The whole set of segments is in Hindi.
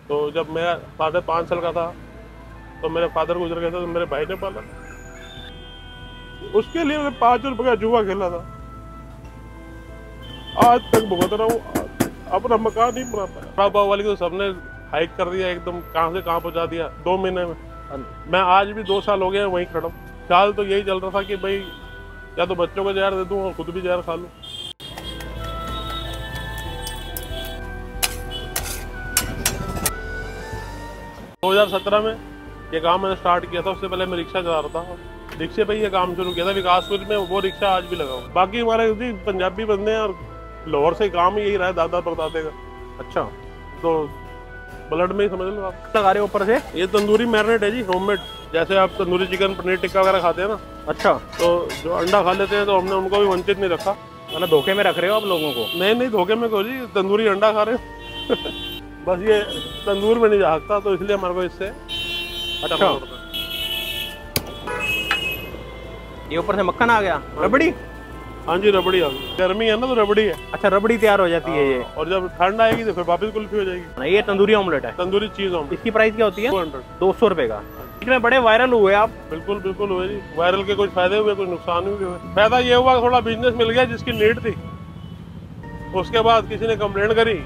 तो जब मेरा फादर 5 साल का था तो मेरे फादर गुजर गए थे, तो मेरे भाई ने पाला। उसके लिए मैं 5 रुपए का जुआ खेला था, आज तक भुगत रहा हूँ। अपना मकान नहीं बना पाया। बड़ा पाव वाली को सबने हाइक कर दिया, एकदम कहाँ से कहाँ पहुँचा दिया 2 महीने में। मैं आज भी 2 साल हो गए वहीं खड़ा हूँ। ख्याल तो यही चल रहा था कि भाई या तो बच्चों को जहर दे दूँ और खुद भी जहर खा लूँ। 2017 में ये काम मैंने स्टार्ट किया था। उससे पहले मैं रिक्शा चला रहा था, रिक्शे पे ये काम शुरू किया था विकासपुर में। वो रिक्शा आज भी लगा हुआ। बाकी हमारे जी पंजाबी बंदे हैं और लाहौर से काम यही रहा है दादा परदादे का। अच्छा, तो ब्लड में ही समझ लो आप। लगा रहे हो ऊपर से? ये तंदूरी मैरिनेट है जी, होममेड। जैसे आप तंदूरी चिकन पनीर टिक्का वगैरह खाते हैं ना, अच्छा, तो जो अंडा खा लेते हैं तो हमने उनको भी वंचित नहीं रखा। मतलब धोखे में रख रहे हो आप लोगों को? नहीं धोखे में को जी, तंदूरी अंडा खा रहे हो। बस ये तंदूर में नहीं जा सकता, तो इसलिए हमारे को इससे अच्छा। ये ऊपर से मक्खन आ गया, रबड़ी? हाँ जी, रबड़ी आ गई। गर्मी है ना तो रबड़ी है। अच्छा, रबड़ी तैयार हो जाती है ये। और जब ठंड आएगी तो फिर वापस कुल्फी हो जाएगी। ये तंदूरी ऑमलेट है, तंदूरी चीज ऑमलेट। इसकी प्राइस क्या होती है? 200 रुपए का। इसमें बड़े वायरल हुए आप। बिल्कुल बिल्कुल हुए जी। वायरल के कुछ फायदे हुए, कुछ नुकसान भी हुए। फायदा ये हुआ थोड़ा बिजनेस मिल गया जिसकी नीड थी। उसके बाद किसी ने कंप्लेंट करी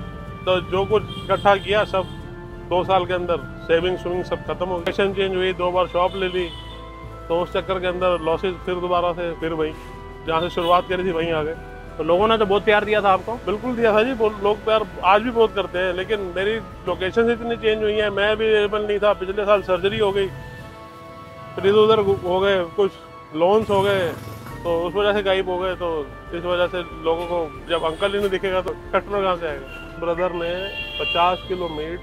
तो जो कुछ इकट्ठा किया सब 2 साल के अंदर सेविंग स्विंग सब खत्म हो गई। लोकेशन चेंज हुई, 2 बार शॉप ले ली, तो उस चक्कर के अंदर लॉसेज। फिर दोबारा से फिर वहीं जहाँ से शुरुआत करी थी वहीं आ गए। तो लोगों ने तो बहुत प्यार दिया था आपको। बिल्कुल दिया था जी, लोग प्यार आज भी बहुत करते हैं। लेकिन मेरी लोकेशन इतनी चेंज हुई है, मैं भी एबल नहीं था। पिछले साल सर्जरी हो गई, फिर इधर उधर हो गए, कुछ लोन्स हो गए, तो उस वजह से गायब हो गए। तो इस वजह से लोगों को जब अंकल ही नहीं दिखेगा तो कस्टमर कहाँ से आएगा। ब्रदर ने 50 किलो मीट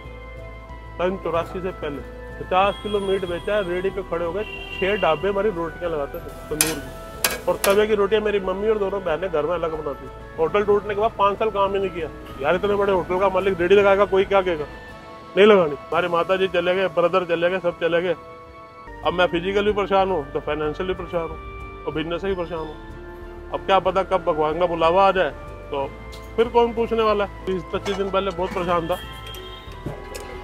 सन 84 से पहले 50 किलो मीट बेचा है। रेडी पे खड़े हो गए, 6 ढाबे हमारी रोटियां लगाते थे तंदूर की, और तवे की रोटियां मेरी मम्मी और दोनों बहनें घर में अलग बनाती। होटल टूटने के बाद 5 साल काम ही नहीं किया। यार इतने बड़े होटल का मालिक रेडी लगाएगा, कोई क्या कहेगा? नहीं लगानी। हमारे माता जी चले गए, ब्रदर चले गए, सब चले गए। अब मैं फिजिकली परेशान हूँ तो फाइनेंशियली परेशान हूँ और बिजनेस से भी परेशान हूँ। अब क्या पता कब भगवान का बुलावा आ जाए तो फिर कौन पूछने वाला है। 20-25 दिन पहले बहुत परेशान था,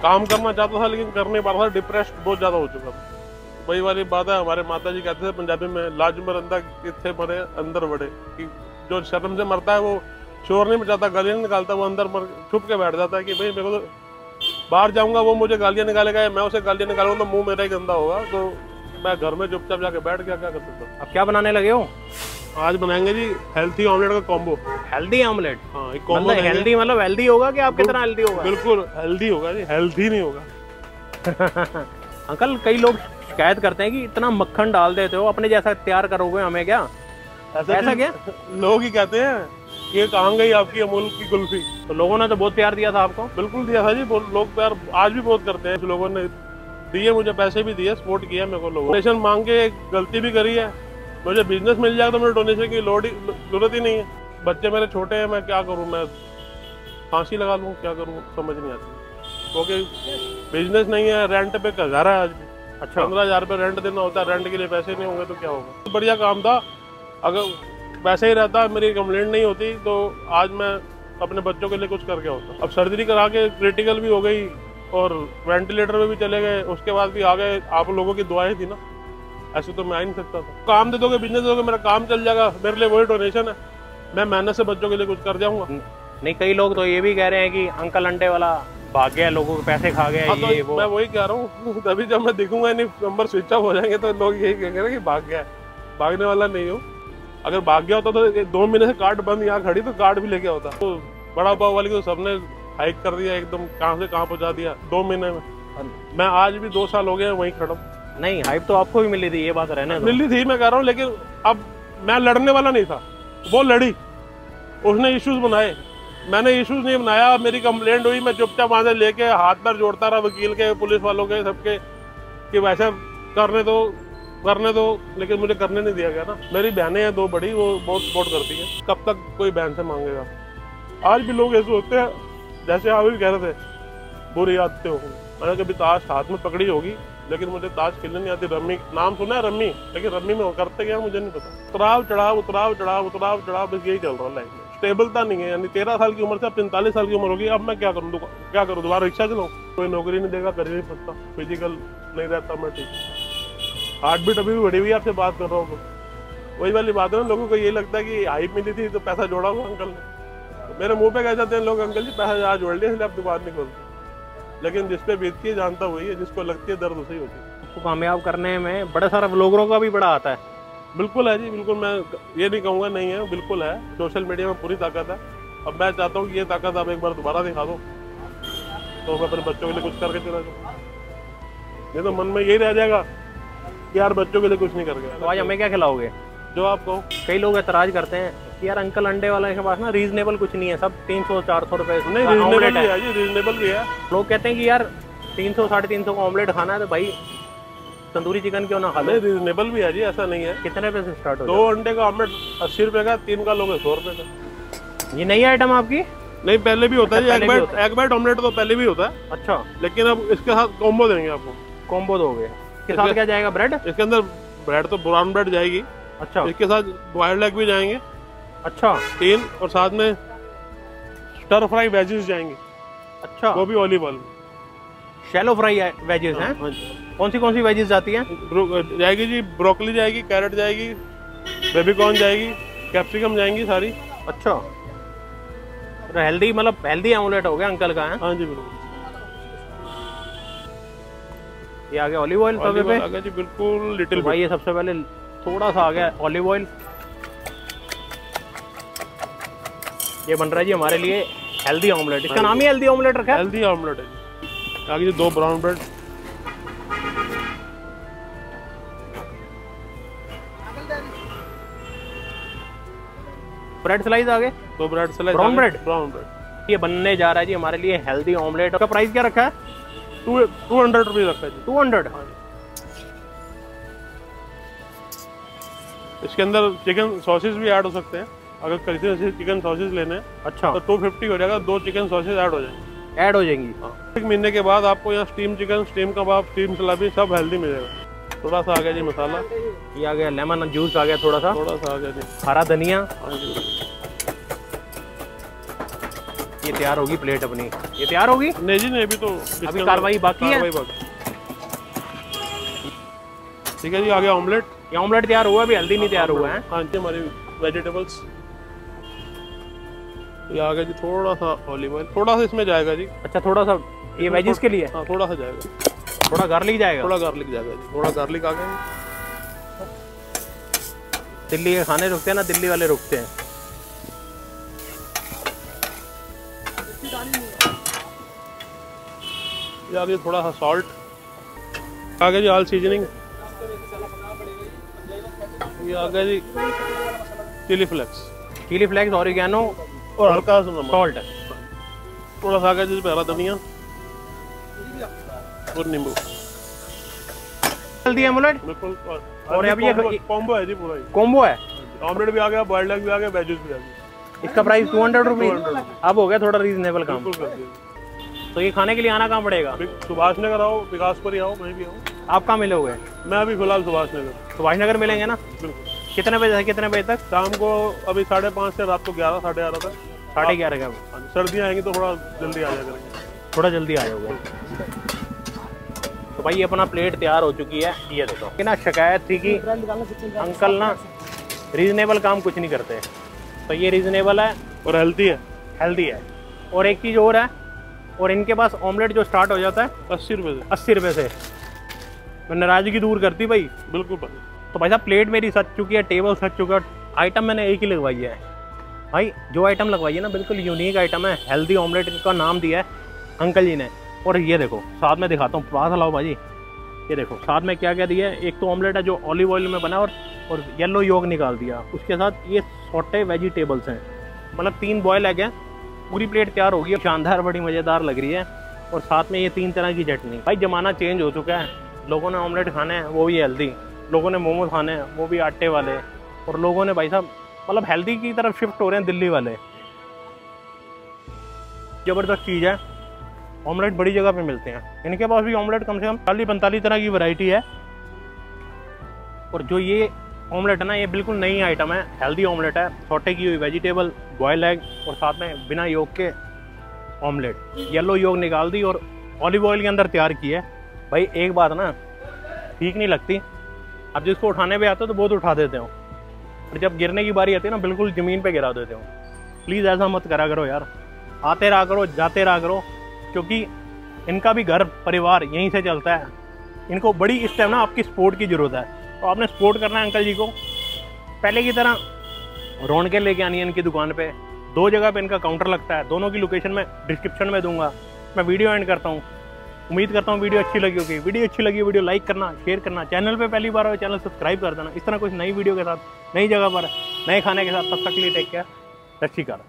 काम करना चाहता था लेकिन कर नहीं पा रहा था। डिप्रेस्ड बहुत ज्यादा हो चुका था। वही वाली बात है, हमारे माता जी कहते थे पंजाबी में, लाज मरंदा किथे मरे अंदर बड़े, कि जो शर्म से मरता है वो शोर नहीं मचाता, गालियां नहीं निकालता, वो अंदर छुप के बैठ जाता है कि भाई मेरे को तो बाहर जाऊंगा वो मुझे गालियां निकालेगा, मैं उसे गालियां निकालूंगा तो मुंह मेरा ही गंदा होगा। तो मैं घर में चुपचाप जाके बैठ गया, क्या कर सकता हूँ। अब क्या बनाने लगे हो? आज बनाएंगे जी हेल्थी ऑमलेट का कॉम्बो। Healthy omelette? हाँ, एक कॉम्बो। मतलब हेल्दी मतलब हेल्दी होगा कि आपकी तरह हेल्दी होगा? बिल्कुल हेल्दी होगा जी, हेल्थी नहीं होगा। अंकल, कई लोग शिकायत करते हैं कि इतना मक्खन डाल देते हो, अपने जैसा तैयार करोगे हमें क्या? ऐसा क्या? लोग ही कहते हैं कि कहाँ गई आपकी अमूल की कुल्फी। तो लोगों ने तो बहुत प्यार दिया था आपको। बिल्कुल दिया था जी, लोग प्यार आज भी बहुत करते हैं। लोगों ने दिए, मुझे पैसे भी दिए, सपोर्ट किया मेरे को। लोगों डोनेशन मांग के गलती भी करी है। मुझे बिजनेस मिल जाए तो मुझे डोनेशन की जरूरत ही नहीं है। बच्चे मेरे छोटे हैं, मैं क्या करूँ? मैं फांसी लगा लूँ, क्या करूँ समझ नहीं आती। क्योंकि बिजनेस नहीं है, रेंट पे घर है आज भी। अच्छा, 15,000 रुपये रेंट देना होता है, रेंट के लिए पैसे नहीं होंगे तो क्या होगा। बढ़िया काम था, अगर वैसे ही रहता, मेरी कंप्लेंट नहीं होती तो आज मैं अपने बच्चों के लिए कुछ करके होता। अब सर्जरी करा के क्रिटिकल भी हो गई और वेंटिलेटर में भी चले गए, उसके बाद भी आ गए। आप लोगों की दुआएं थी ना, ऐसे तो मैं आ नहीं सकता था। काम दे दोगे, बिजनेस दे दोगे, मेरा काम चल जाएगा, मेरे लिए वही डोनेशन है। मैं मेहनत से बच्चों के लिए कुछ कर जाऊंगा। नहीं, कई लोग तो ये भी कह रहे हैं कि अंकल अंडे वाला भाग गया, लोगों के पैसे खा गया। तो ये वो मैं वही कह रहा हूँ। तभी जब मैं दिखूंगा नहीं, नंबर स्विच ऑफ हो जाएंगे तो लोग यही कहेंगे कि भाग गया है। भागने वाला नहीं हो। अगर भाग गया होता तो 2 महीने से कार्ड बंद यहाँ खड़ी तो कार्ड भी लेके होता। तो बड़ा पाव वाली को सबने हाइक कर दिया, एकदम कहाँ से कहाँ पहुँचा दिया 2 महीने में। मैं आज भी 2 साल हो गए वहीं खड़ा हूँ। नहीं, हाइप तो आपको भी मिली थी, ये बात रहने दो। मिली थी, मैं कह रहा हूँ, लेकिन अब मैं लड़ने वाला नहीं था, वो लड़ी। उसने इश्यूज बनाए, मैंने इश्यूज नहीं बनाया। मेरी कंप्लेंट हुई, मैं चुपचाप वहां से लेके हाथ पर जोड़ता रहा, वकील के, पुलिस वालों के, सबके, कि वैसा करने दो, लेकिन मुझे करने नहीं दिया गया ना। मेरी बहनें हैं 2 बड़ी, वो बहुत सपोर्ट करती है। कब तक कोई बहन से मांगेगा? आज भी लोग ऐसे होते हैं, जैसे आप भी कह रहे थे, बुरी आदतें होगी। मैंने कभी ताश हाथ में पकड़ी होगी, लेकिन मुझे ताश खेलने नहीं आती। रम्मी नाम सुना है, रम्मी, लेकिन रम्मी में करते क्या मुझे नहीं पता। उतराव चढ़ाव, बस यही चल रहा है लाइफ में। स्टेबलता नहीं है। यानी 13 साल की उम्र से 45 साल की उम्र होगी, अब मैं क्या करूँ? दोबारा रिक्शा चलाऊँ? कोई नौकरी नहीं देगा, कर ही नहीं सकता, फिजिकल नहीं रहता मैं ठीक। हार्ट बीट अभी भी बढ़ी हुई है, आपसे बात कर रहा हूँ। वही वाली बात है ना, लोगों को ये लगता है कि हाइप मिली थी तो पैसा जोड़ा हुआ अंकल ने। मेरे मुंह पे कह जाते हैं लोग, अंकल जी पैसा आज जोड़ लिया इसलिए आप दुकान नहीं खोलते। लेकिन जिस पे बीतती है जानता वही है, जिसको लगती है दर्द उसे ही होती है। उसको कामयाब करने में बड़ा सारा व्लॉगरों का भी बड़ा आता है। बिल्कुल है जी, बिल्कुल। मैं ये नहीं कहूँगा नहीं है, बिल्कुल है। सोशल मीडिया में पूरी ताकत है। अब मैं चाहता हूँ कि ये ताकत आप एक बार दोबारा दिखा दो, तो मैं अपने बच्चों के लिए कुछ करके चला जाऊँ। नहीं तो मन में यही रह जाएगा कि यार बच्चों के लिए कुछ नहीं कर गया। तो आज हमें क्या खिलाओगे? जो आप कहो। कई लोग एतराज करते हैं कि यार अंकल अंडे वाले के पास ना रीजनेबल कुछ नहीं है, सब 300-400 रुपए। नहीं, रीजनेबल भी है जी, रीजनेबल भी है। लोग कहते हैं कि यार 300-350 का ऑमलेट खाना है तो भाई तंदूरी चिकन क्यों ना खा लो। नहीं, रीजनेबल भी है जी, ऐसा नहीं है। कितने रुपए से स्टार्ट हो? 2 अंडे का ऑमलेट 80 रुपए का, 3 का लोगे 100 रुपए का। ये नई आइटम आपकी? नहीं, पहले भी होता है जी। एग बाइट ऑमलेट तो पहले भी होता है। अच्छा, लेकिन अब इसके साथ कॉम्बो देंगे आपको। कॉम्बो दोगे? इसके साथ क्या जाएगा? ब्रेड? इसके अंदर ब्रेड तो ब्राउन ब्रेड जाएगी। अच्छा, इसके साथ बॉइल्ड एग भी जाएंगे। अच्छा, 3, और साथ में स्टर फ्राई वेजेस जाएंगे। अच्छा, वो भी ऑलिव ऑयल में। शैलो फ्राई वेजेस हैं? कौन सी वेजेस जाती हैं? जाएगी जी, ब्रोकली जाएगी, कैरेट जाएगी, बेबी कॉर्न जाएगी, कैप्सिकम जाएंगी सारी। अच्छा, तो हेल्दी, मतलब हेल्दी ऑमलेट हो गया अंकल का है? हाँ जी, बिल्कुल। ये आ गया ऑलिव ऑयल तवे पे। आ गया जी, बिल्कुल लिटिल भाई ये सबसे पहले थोड़ा सा आ गया ऑलिव ऑयल। ये बन रहा है जी हमारे लिए हेल्दी ऑमलेट। इसका नाम ही हेल्दी ऑमलेट रखा है? हेल्दी ऑमलेट है जी। आगे जी 2 ब्राउन ब्रेड। ब्रेड स्लाइस आ गए। 2 bread slice. Brown bread? Brown bread. ये बनने जा रहा है जी हमारे लिए हेल्दी ऑमलेट। का प्राइस क्या रखा है? 200 रुपये रखा है जी। 200? इसके अंदर चिकन सॉसेस भी ऐड हो सकते हैं, अगर किसी से चिकन सॉसेस लेने हैं। अच्छा, तो 250 हो जाएगा, 2 चिकन सॉसेस ऐड हो जाएंगे। ऐड हो जाएंगी। 1 महीने के बाद आपको यहाँ स्टीम चिकन, स्टीम कबाब, स्टीम सलामी सब हेल्दी मिलेगा। थोड़ा सा आ गया जी मसाला। ये आ गया लेमन जूस, आ गया थोड़ा सा आ गया जी हरा धनिया। हाँ जी। ये तैयार होगी प्लेट अपनी। ये तैयार होगी? नहीं जी, नहीं, अभी तो अभी कार्रवाई बाकी है। ठीक है जी, आ गया ऑमलेट। ये ऑमलेट तैयार हुआ, अभी हल्दी नहीं तैयार हुआ है। हाँ जी, हमारी वेजिटेबल्स। ये आ गया जी, थोड़ा सा ऑलिव ऑयल, थोड़ा सा इसमें जाएगा जी। अच्छा, थोड़ा सा ये वेजिस के लिए? हाँ, थोड़ा सा जाएगा। थोड़ा गार्लिक जाएगा? थोड़ा गार्लिक जाएगा जी, थोड़ा गार्लिक आ गया। दिल्ली के खाने रुकते हैं ना, दिल्ली वाले रुकते हैं। ये आ गया थोड़ा सा सॉल्ट। आ गया जी ऑल सीजनिंग। ये आ गया जी चिली फ्लेक्स, ऑरिगेनो और हल्का सा नमक, सॉल्ट। थोड़ा सा आ गया जी हरा धनिया और नींबू। हेल्दी ऑमलेट बिल्कुल। और अब ये कॉम्बो है जी, पूरा कॉम्बो है। ऑमलेट भी आ गया, बॉइल्ड एग भी आ गया, वेजेस भी आ गया। इसका प्राइस 200 रुपीज। अब हो गया थोड़ा रीजनेबल काम। बिल्कुल कर दिया। तो ये खाने के लिए आना कहाँ पड़ेगा? सुभाष नगर आओ, विकासपुरी आओ, मैं भी आऊँ। आप कहाँ मिलोगे? मैं अभी फिलहाल सुभाष नगर मिलेंगे ना? बिल्कुल। कितने बजे से कितने बजे तक? शाम को अभी 5:30 से रात को 11, 11:30 तक। 11:30 का? सर्दियाँ आएंगी तो थोड़ा जल्दी आ जाया करेंगे। थोड़ा जल्दी आ जाओगे। तो भाई अपना प्लेट तैयार हो चुकी है। ये देखो कि ना, शिकायत थी कि अंकल ना रीजनेबल काम कुछ नहीं करते, तो ये रीजनेबल है और हेल्दी है। और एक चीज़ और है, और इनके पास ऑमलेट जो स्टार्ट हो जाता है 80 रुपये से। 80 रुपये से। मैं नाराजगी दूर करती भाई। बिल्कुल। तो भाई साहब प्लेट मेरी सज चुकी है, टेबल सज चुका है, आइटम मैंने एक ही लगवाई है। भाई जो आइटम लगवाई है ना, बिल्कुल यूनिक आइटम है। हेल्दी ऑमलेट इनका नाम दिया है अंकल जी ने। और ये देखो साथ में दिखाता हूँ, पास लाओ भाजी। ये देखो साथ में क्या क्या दिया है। एक तो ऑमलेट है जो ऑलिव ऑयल में बना और येलो योग निकाल दिया। उसके साथ ये सॉटे वेजिटेबल्स हैं, मतलब 3 बॉयल एग हैं। पूरी प्लेट तैयार होगी, शानदार, बड़ी मज़ेदार लग रही है। और साथ में ये 3 तरह की चटनी। भाई ज़माना चेंज हो चुका है। लोगों ने ऑमलेट खाने हैं, वो भी हेल्दी। लोगों ने मोमोज खाने हैं, वो भी आटे वाले। और लोगों ने भाई साहब मतलब हेल्दी की तरफ शिफ्ट हो रहे हैं दिल्ली वाले। ज़बरदस्त चीज़ है। ऑमलेट बड़ी जगह पे मिलते हैं। इनके पास भी ऑमलेट कम से कम 40-45 तरह की वैरायटी है। और जो ये ऑमलेट है ना, ये बिल्कुल नई आइटम है, हेल्दी ऑमलेट है। सॉटे की हुई वेजिटेबल, बॉयल एग और साथ में बिना योग के ऑमलेट। येलो योग निकाल दी और ऑलिव ऑयल के अंदर तैयार की है। भाई एक बात ना ठीक नहीं लगती, अब जिसको उठाने पे आते हो तो बहुत उठा देते हो, और जब गिरने की बारी आती है ना बिल्कुल ज़मीन पे गिरा देते हो। प्लीज़ ऐसा मत करा करो यार, आते रहा करो, जाते रहा करो, क्योंकि इनका भी घर परिवार यहीं से चलता है। इनको बड़ी इस टाइम ना आपकी सपोर्ट की ज़रूरत है, तो आपने सपोर्ट करना है अंकल जी को। पहले की तरह रौनकें लेके आनी है इनकी दुकान पे। 2 जगह पे इनका काउंटर लगता है, दोनों की लोकेशन मैं डिस्क्रिप्शन में दूंगा। मैं वीडियो एंड करता हूँ, उम्मीद करता हूँ वीडियो अच्छी लगी होगी। वीडियो अच्छी लगी वीडियो लाइक करना, शेयर करना, चैनल पे पहली बार आए चैनल सब्सक्राइब कर देना। इस तरह कुछ नई वीडियो के साथ, नई जगह पर, नए खाने के साथ। तब तक के लिए टेक केयर, सत श्री अकाल।